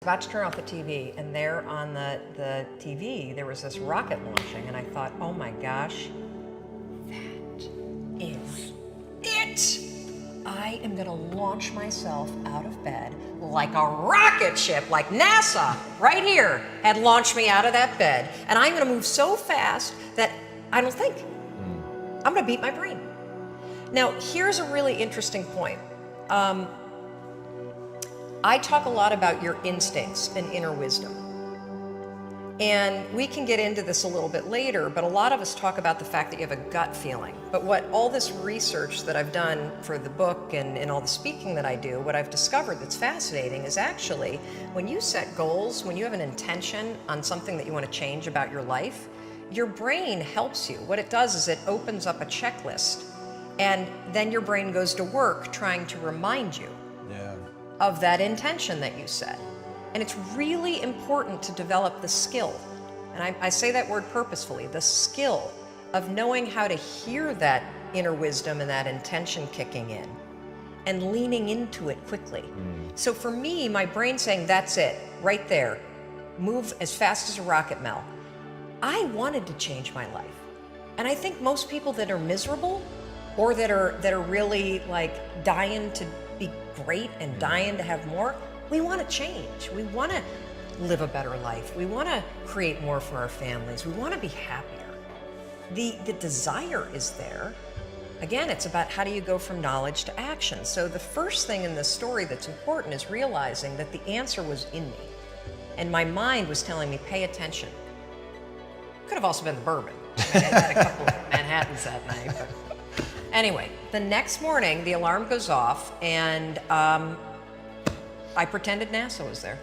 about to turn off the TV, and there on the TV, there was this rocket launching, and I thought, oh my gosh, that is it. I am gonna launch myself out of bed like a rocket ship, like NASA, right here, had launched me out of that bed. And I'm gonna move so fast that I don't think. I'm gonna beat my brain. Now, here's a really interesting point. I talk a lot about your instincts and inner wisdom. And we can get into this a little bit later, but a lot of us talk about the fact that you have a gut feeling. But what all this research that I've done for the book and all the speaking that I do, what I've discovered that's fascinating is actually when you set goals, when you have an intention on something that you want to change about your life, your brain helps you. What it does is it opens up a checklist, and then your brain goes to work trying to remind you of that intention that you set. And it's really important to develop the skill, and I say that word purposefully, the skill of knowing how to hear that inner wisdom and that intention kicking in and leaning into it quickly. So for me, my brain saying, that's it, right there, move as fast as a rocket, Mel. I wanted to change my life. And I think most people that are miserable or that are really like dying to be great and dying to have more, we want to change. We want to live a better life. We want to create more for our families. We want to be happier. The desire is there. Again, it's about how do you go from knowledge to action. So the first thing in this story that's important is realizing that the answer was in me. And my mind was telling me, pay attention. Could have also been the bourbon. I had a couple of Manhattans that night. But anyway, the next morning, the alarm goes off, and I pretended NASA was there.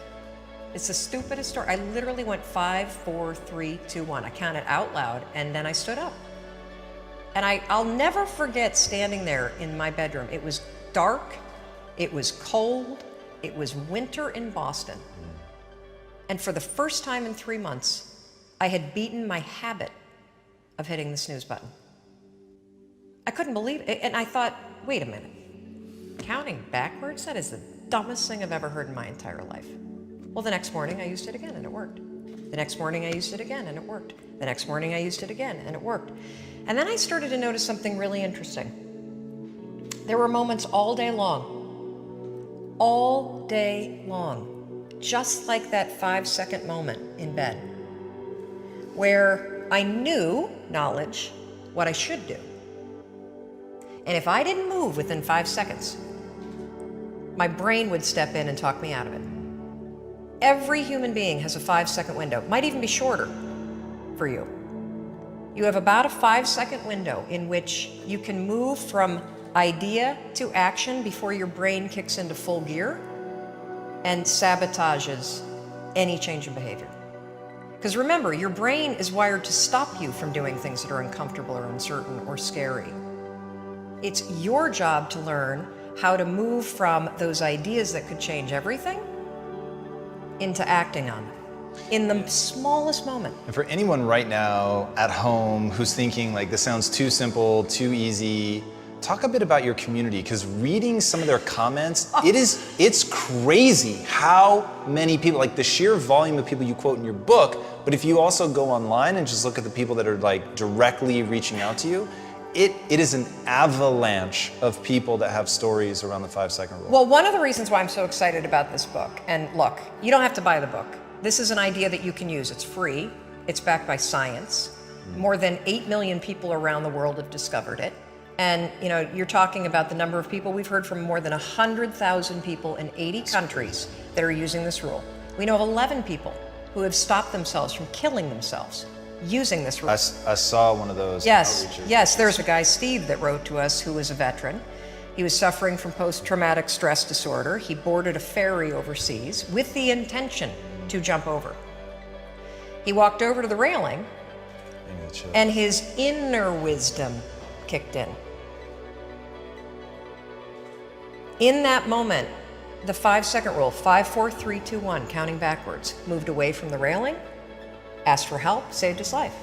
It's the stupidest story. I literally went 5, 4, 3, 2, 1. I counted out loud, and then I stood up. And I'll never forget standing there in my bedroom. It was dark, it was cold, it was winter in Boston. And for the first time in 3 months, I had beaten my habit of hitting the snooze button. I couldn't believe it, and I thought, wait a minute. Counting backwards? That is the dumbest thing I've ever heard in my entire life. Well, the next morning I used it again and it worked. The next morning I used it again and it worked. The next morning I used it again and it worked. And then I started to notice something really interesting. There were moments all day long, just like that 5-second moment in bed, where I knew, knowledge, what I should do. And if I didn't move within 5 seconds, my brain would step in and talk me out of it. Every human being has a 5-second window, might even be shorter for you. You have about a 5-second window in which you can move from idea to action before your brain kicks into full gear and sabotages any change in behavior. Because remember, your brain is wired to stop you from doing things that are uncomfortable or uncertain or scary. It's your job to learn how to move from those ideas that could change everything into acting on them in the smallest moment. And for anyone right now at home who's thinking like, this sounds too simple, too easy, talk a bit about your community, because reading some of their comments, it's crazy how many people, like the sheer volume of people you quote in your book, but if you also go online and just look at the people that are like directly reaching out to you, it is an avalanche of people that have stories around the 5-second rule. Well, one of the reasons why I'm so excited about this book, and look, you don't have to buy the book. This is an idea that you can use. It's free. It's backed by science. More than 8 million people around the world have discovered it. And you know, you're talking about the number of people. We've heard from more than 100,000 people in 80 countries that are using this rule. We know of 11 people who have stopped themselves from killing themselves using this rule. I saw one of those. Yes, there's a guy, Steve, that wrote to us who was a veteran. He was suffering from post-traumatic stress disorder. He boarded a ferry overseas with the intention to jump over. He walked over to the railing and his inner wisdom kicked in. In that moment, the 5-second rule, 5, 4, 3, 2, 1, counting backwards, moved away from the railing, asked for help, saved his life.